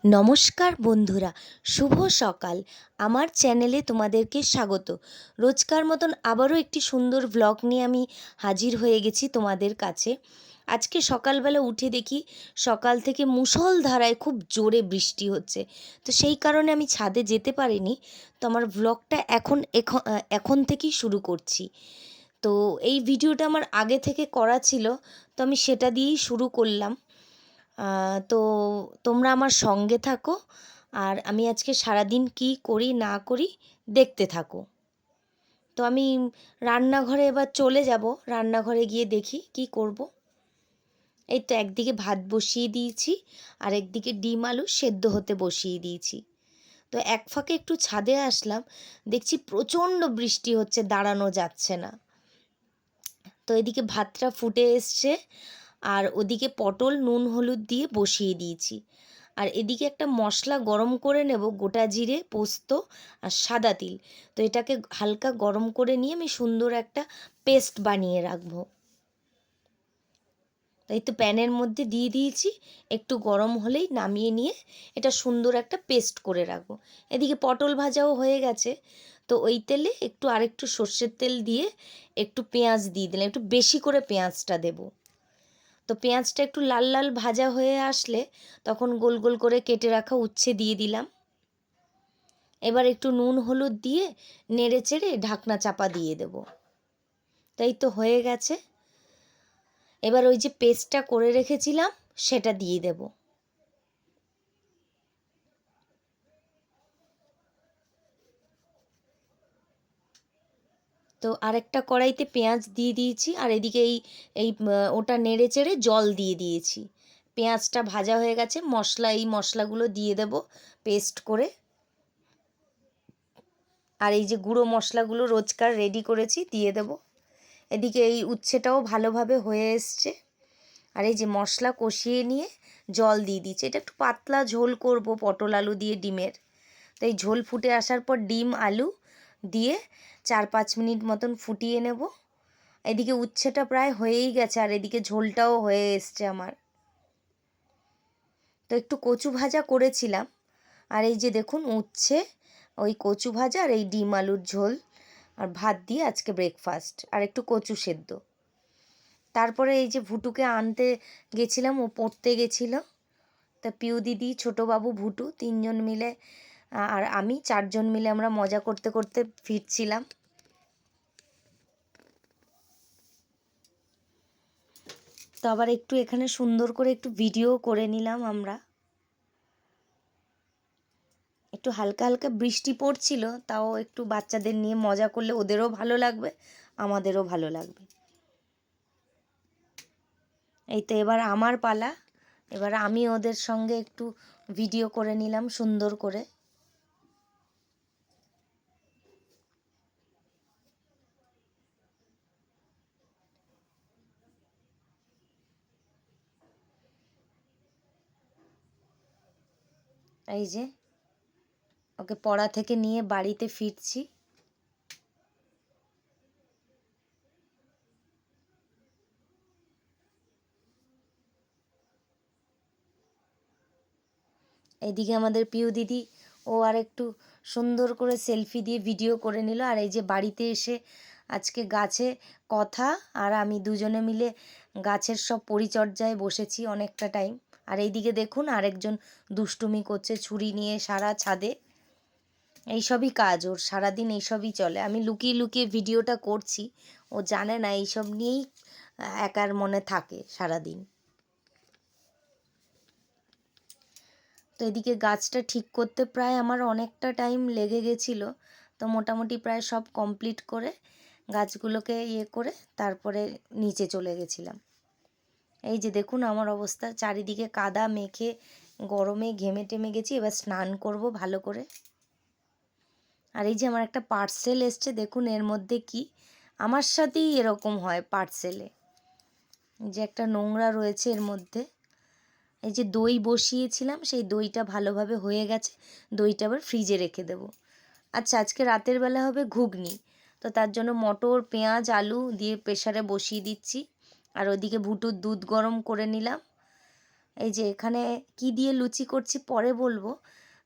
নমস্কার বন্ধুরা, শুভ সকাল। আমার চ্যানেলে তোমাদেরকে স্বাগত। রোজকার মতন আবারও একটি সুন্দর ব্লগ নিয়ে আমি হাজির হয়ে গেছি তোমাদের কাছে। আজকে সকালবেলা উঠে দেখি সকাল থেকে মুষলধারায় খুব জোরে বৃষ্টি হচ্ছে। তো সেই কারণে আমি ছাদে যেতে পারিনি। তো আমার ব্লগটা এখন থেকেই শুরু করছি। তো এই ভিডিওটা আমার আগে থেকে করা ছিল, তো আমি সেটা দিয়েই শুরু করলাম। তো তোমরা আমার সঙ্গে থাকো, আর আমি আজকে সারাদিন কি করি না করি দেখতে থাকো। তো আমি রান্নাঘরে এবার চলে যাব। রান্নাঘরে গিয়ে দেখি কি করব। এই তো একদিকে ভাত বসিয়ে দিয়েছি, আর একদিকে ডিম আলু সেদ্ধ হতে বসিয়ে দিয়েছি। তো এক ফাঁকে একটু ছাদে আসলাম, দেখছি প্রচণ্ড বৃষ্টি হচ্ছে, দাঁড়ানো যাচ্ছে না। তো এদিকে ভাতটা ফুটে এসছে, আর ওদিকে পটল নুন হলুদ দিয়ে বসিয়ে দিয়েছি। আর এদিকে একটা মশলা গরম করে নেব, গোটা জিরে, পোস্ত আর সাদা তিল। তো এটাকে হালকা গরম করে নিয়ে আমি সুন্দর একটা পেস্ট বানিয়ে রাখবো। তাই তো প্যানের মধ্যে দিয়ে দিয়েছি, একটু গরম হলেই নামিয়ে নিয়ে এটা সুন্দর একটা পেস্ট করে রাখবো। এদিকে পটল ভাজাও হয়ে গেছে। তো ওই তেলে আরেকটু সর্ষের তেল দিয়ে একটু পেঁয়াজ দিয়ে দিলাম, একটু বেশি করে পেঁয়াজটা দেবো। তো পেঁয়াজটা একটু লাল লাল ভাজা হয়ে আসলে তখন গোল গোল করে কেটে রাখা উচ্ছে দিয়ে দিলাম। এবার একটু নুন হলুদ দিয়ে নেড়ে চেড়ে ঢাকনা চাপা দিয়ে দেব। তাই তো হয়ে গেছে। এবার ওই যে পেস্টটা করে রেখেছিলাম সেটা দিয়ে দেব। তো আরেকটা কড়াইতে পেঁয়াজ দিয়ে দিয়েছি, আর এদিকে এই এই ওটা নেড়ে চেড়ে জল দিয়ে দিয়েছি। পেঁয়াজটা ভাজা হয়ে গেছে, এই মশলাগুলো দিয়ে দেব পেস্ট করে। আর এই যে গুঁড়ো মশলাগুলো রোজকার রেডি করেছি দিয়ে দেব। এদিকে এই উচ্ছেটাও ভালোভাবে হয়ে এসছে। আর এই যে মশলা কষিয়ে নিয়ে জল দিয়ে দিচ্ছি। এটা একটু পাতলা ঝোল করব পটল আলু দিয়ে ডিমের। তো এই ঝোল ফুটে আসার পর ডিম আলু দিয়ে 4-5 মিনিট মতন ফুটিয়ে নেব। এদিকে উচ্ছেটা প্রায় হয়েই গেছে, আর এদিকে ঝোলটাও হয়ে এসছে আমার। তো একটু কচু ভাজা করেছিলাম, আর এই যে দেখুন উচ্ছে, ওই কচু ভাজা আর এই ডিম আলুর ঝোল আর ভাত দিয়ে আজকে ব্রেকফাস্ট, আর একটু কচু সেদ্ধ। তারপরে এই যে ভুটুকে আনতে গেছিলাম, ও পড়তে গেছিলো। তা পিউ দিদি, ছোটোবাবু, ভুটু তিনজন মিলে আর আমি 4জন মিলে আমরা মজা করতে করতে ফিরছিলাম। তো আবার একটু এখানে সুন্দর করে একটু ভিডিও করে নিলাম আমরা। একটু হালকা হালকা বৃষ্টি পড়ছিল, তাও একটু বাচ্চাদের নিয়ে মজা করলে ওদেরও ভালো লাগবে, আমাদেরও ভালো লাগবে। এই তো এবার আমার পালা। এবার আমি ওদের সঙ্গে একটু ভিডিও করে নিলাম সুন্দর করে। এই যে ওকে পড়া থেকে নিয়ে বাড়িতে ফিরছি। এইদিকে আমাদের পিউ দিদি, ও আর একটু সুন্দর করে সেলফি দিয়ে ভিডিও করে নিল। আর এই যে বাড়িতে এসে আজকে গাছে কথা আর আমি দুজনে মিলে গাছের সব পরিচর্যায় বসেছি অনেকটা টাইম। আর এইদিকে দেখুন আরেকজন দুষ্টুমি করছে ছুরি নিয়ে সারা ছাদে। এইসবই কাজ ওর, সারাদিন এইসবই চলে। আমি লুকিয়ে লুকিয়ে ভিডিওটা করছি, ও জানে না, এইসব নিয়েই একার মনে থাকে সারাদিন। তো এদিকে গাছটা ঠিক করতে প্রায় আমার অনেকটা টাইম লেগে গেছিলো। তো মোটামুটি প্রায় সব কমপ্লিট করে গাছগুলোকে করে তারপরে নিচে চলে গেছিলাম। এই যে দেখুন আমার অবস্থা, চারিদিকে কাদা মেখে গরমে ঘেমে টেমে গেছি। এবার স্নান করব ভালো করে। আর এই যে আমার একটা পার্সেল এসছে, দেখুন এর মধ্যে কি। আমার সাথেই এরকম হয় পার্সেলে, যে একটা নোংরা রয়েছে এর মধ্যে। এই যে দই বসিয়েছিলাম, সেই দইটা ভালোভাবে হয়ে গেছে। দইটা আবার ফ্রিজে রেখে দেবো। আচ্ছা, আজকে রাতের বেলা হবে ঘুগনি। তো তার জন্য মটর, পেঁয়াজ, আলু দিয়ে প্রেসারে বসিয়ে দিচ্ছি। আর ওদিকে ভুটুর দুধ গরম করে নিলাম। এই যে এখানে কি দিয়ে লুচি করছি পরে বলবো।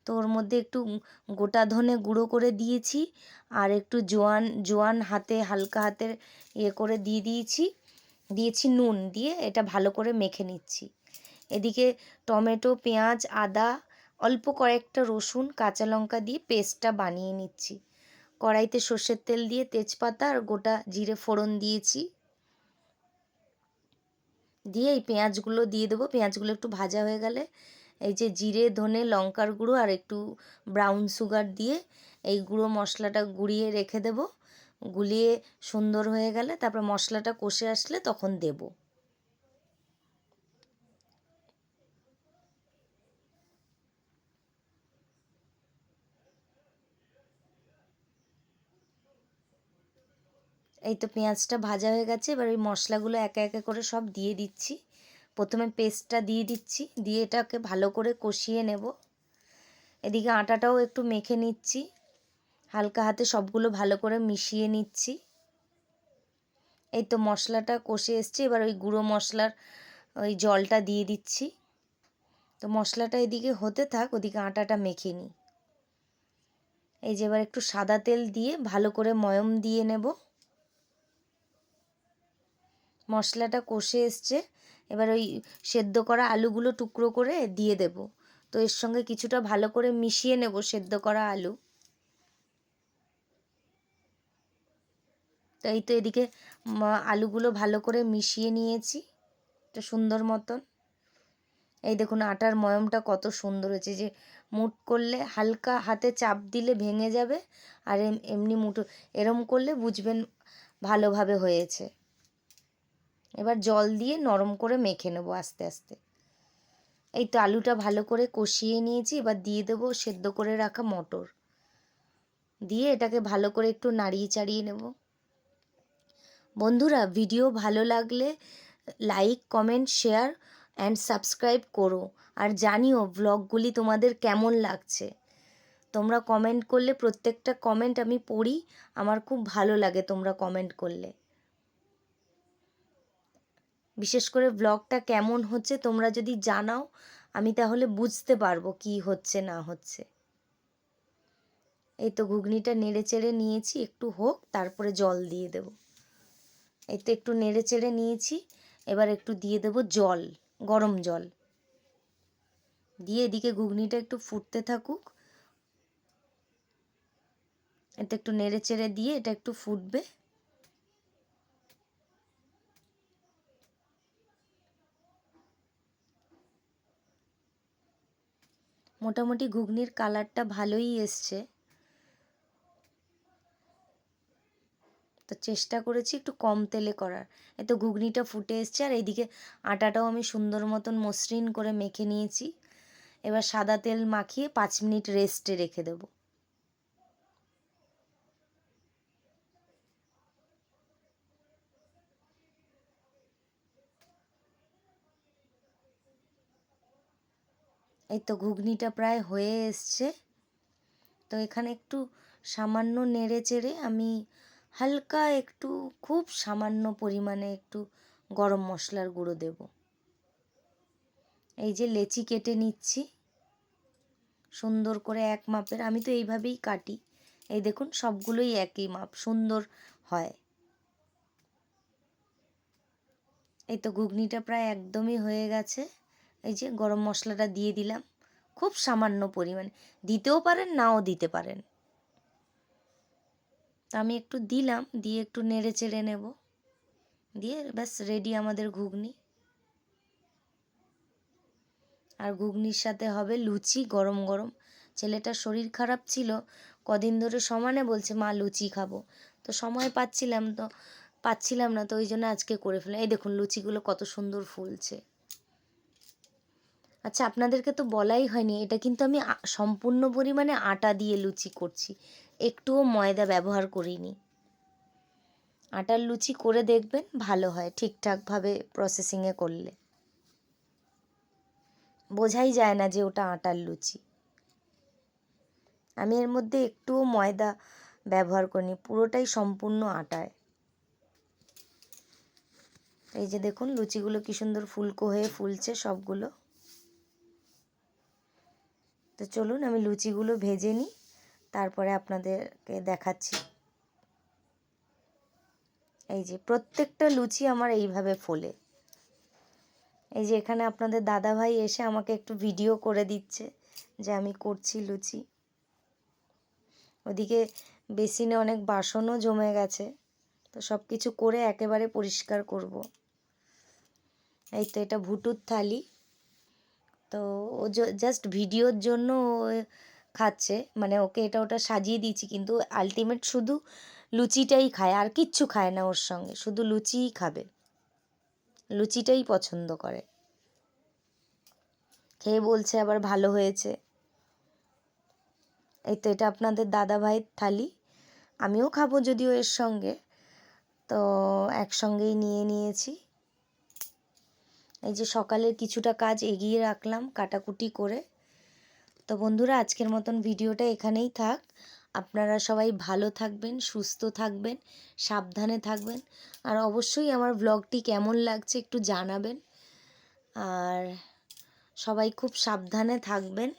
তো ওর মধ্যে একটু গোটা ধনে গুঁড়ো করে দিয়েছি, আর একটু জোয়ান জোয়ান হাতে হালকা হাতের করে দিয়েছি নুন দিয়ে এটা ভালো করে মেখে নিচ্ছি। এদিকে টমেটো, পেঁয়াজ, আদা, অল্প কয়েকটা রসুন, কাঁচা লঙ্কা দিয়ে পেস্টটা বানিয়ে নিচ্ছি। কড়াইতে সর্ষের তেল দিয়ে তেজপাতা আর গোটা জিরে ফোড়ন দিয়েছি, দিয়ে এই পেঁয়াজগুলো দিয়ে দেবো। পেঁয়াজগুলো একটু ভাজা হয়ে গেলে এই যে জিরে, ধনে, লঙ্কার গুঁড়ো আর একটু ব্রাউন সুগার দিয়ে এই গুঁড়ো মশলাটা গুঁড়িয়ে রেখে দেবো। গুলিয়ে সুন্দর হয়ে গেলে তারপর মশলাটা কষে আসলে তখন দেব। এই তো পেঁয়াজটা ভাজা হয়ে গেছে, এবার ওই মশলাগুলো একে একে করে সব দিয়ে দিচ্ছি। প্রথমে পেস্টটা দিয়ে দিচ্ছি, দিয়ে এটাকে ভালো করে কষিয়ে নেব। এদিকে আটাটাও একটু মেখে নিচ্ছি, হালকা হাতে সবগুলো ভালো করে মিশিয়ে নিচ্ছি। এই তো মশলাটা কষে এসছে, এবার ওই গুঁড়ো মশলার ওই জলটা দিয়ে দিচ্ছি। তো মশলাটা এদিকে হতে থাক, ওদিকে আটাটা মেখে নিই। এই যে এবার একটু সাদা তেল দিয়ে ভালো করে ময়ম দিয়ে নেব। মশলাটা কষে এসছে, এবার ওই সেদ্ধ করা আলুগুলো টুকরো করে দিয়ে দেব। তো এর সঙ্গে কিছুটা ভালো করে মিশিয়ে নেব সেদ্ধ করা আলু। তো এই তো এদিকে আলুগুলো ভালো করে মিশিয়ে নিয়েছি একটা সুন্দর মতন। এই দেখুন আটার ময়মটা কত সুন্দর হয়েছে, যে মুঠ করলে হালকা হাতে চাপ দিলে ভেঙে যাবে, আর এমনি মুঠো এরম করলে বুঝবেন ভালোভাবে হয়েছে। এবার জল দিয়ে নরম করে মেখে নেবো আস্তে আস্তে। এই তো আলুটা ভালো করে কষিয়ে নিয়েছি, এবার দিয়ে দেবো সেদ্ধ করে রাখা মটর, দিয়ে এটাকে ভালো করে একটু নাড়িয়ে চাড়িয়ে নেব। বন্ধুরা, ভিডিও ভালো লাগলে like, comment, share and subscribe করো, আর জানিও ব্লগগুলি তোমাদের কেমন লাগছে। তোমরা কমেন্ট করলে, প্রত্যেকটা কমেন্ট আমি পড়ি, আমার খুব ভালো লাগে তোমরা কমেন্ট করলে। বিশেষ করে ব্লগটা কেমন হচ্ছে তোমরা যদি জানাও, আমি তাহলে বুঝতে পারবো কি হচ্ছে না হচ্ছে। এই তো ঘুগনিটা নেড়ে চেড়ে নিয়েছি, একটু হোক তারপরে জল দিয়ে দেব। এই তো একটু নেড়ে চেড়ে নিয়েছি, এবার একটু দিয়ে দেব জল, গরম জল দিয়ে এদিকে ঘুগনিটা একটু ফুটতে থাকুক। এটা একটু নেড়ে চেড়ে দিয়ে এটা একটু ফুটবে। মোটামুটি ঘুগনির কালারটা ভালোই এসছে, তো চেষ্টা করেছি একটু কম তেলে করার। এতো ঘুগনিটা ফুটে এসছে, আর এইদিকে আটাটাও আমি সুন্দর মতন মসৃণ করে মেখে নিয়েছি। এবার সাদা তেল মাখিয়ে 5 মিনিট রেস্টে রেখে দেব। এই তো ঘুগনিটা প্রায় হয়ে এসছে। তো এখানে একটু সামান্য নেড়ে চেড়ে আমি হালকা একটু, খুব সামান্য পরিমাণে একটু গরম মশলার গুঁড়ো দেব। এই যে লেচি কেটে নিচ্ছি সুন্দর করে এক মাপের, আমি তো এইভাবেই কাটি। এই দেখুন সবগুলোই একই মাপ, সুন্দর হয়। এই তো ঘুগনিটা প্রায় একদমই হয়ে গেছে। এই যে গরম মশলাটা দিয়ে দিলাম খুব সামান্য পরিমাণে, দিতেও পারেন নাও দিতে পারেন। তা আমি একটু দিলাম, দিয়ে একটু নেড়ে চেড়ে নেব, দিয়ে ব্যাস রেডি আমাদের ঘুগনি। আর ঘুগনির সাথে হবে লুচি গরম গরম। ছেলেটার শরীর খারাপ ছিল কদিন ধরে, সমানে বলছে মা লুচি খাবো, তো সময় পাচ্ছিলাম না, তো ওই জন্য আজকে করে ফেললাম। এই দেখুন লুচিগুলো কত সুন্দর ফুলছে। আচ্ছা, আপনাদেরকে তো বলাই হয়নি, এটা কিন্তু আমি সম্পূর্ণ পরিমাণে আটা দিয়ে লুচি করছি, একটুও ময়দা ব্যবহার করিনি। আটার লুচি করে দেখবেন, ভালো হয় ঠিকঠাকভাবে প্রসেসিংয়ে করলে, বোঝাই যায় না যে ওটা আটার লুচি। আমি এর মধ্যে একটুও ময়দা ব্যবহার করিনি, পুরোটাই সম্পূর্ণ আটায়। এই যে দেখুন লুচিগুলো কি সুন্দর ফুলকো হয়ে ফুলছে সবগুলো। তো চলুন আমি লুচিগুলো ভেজে নিই, তারপরে আপনাদেরকে দেখাচ্ছি। এই যে প্রত্যেকটা লুচি আমার এইভাবে ফোলে। এই যে এখানে আপনাদের দাদাভাই এসে আমাকে একটু ভিডিও করে দিচ্ছে যে আমি করছি লুচি। ওদিকে বেসিনে অনেক বাসনও জমে গেছে, তো সব কিছু করে একেবারে পরিষ্কার করব। এই তো এটা ভুটুর থালি। তো ও জাস্ট ভিডিওর জন্য ও খাচ্ছে, মানে ওকে এটা ওটা সাজিয়ে দিয়েছি, কিন্তু আলটিমেট শুধু লুচিটাই খায়, আর কিচ্ছু খায় না ওর সঙ্গে, শুধু লুচিই খাবে, লুচিটাই পছন্দ করে। খেয়ে বলছে আবার ভালো হয়েছে। এই তো এটা আপনাদের দাদা ভাইয়ের থালি, আমিও খাবো যদিও এর সঙ্গে, তো একসঙ্গেই নিয়ে নিয়েছি। এই যে সকালের কিছুটা কাজ এগিয়ে রাখলাম কাটাকুটি করে। তো বন্ধুরা আজকের মতন ভিডিওটা এখানেই থাক। আপনারা সবাই ভালো থাকবেন, সুস্থ থাকবেন, সাবধানে থাকবেন, আর অবশ্যই আমার ব্লগটি কেমন লাগছে একটু জানাবেন। আর সবাই খুব সাবধানে থাকবেন।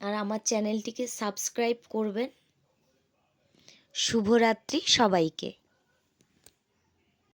আর আমার চ্যানেলটিকে সাবস্ক্রাইব করবেন। শুভরাত্রি সবাইকে।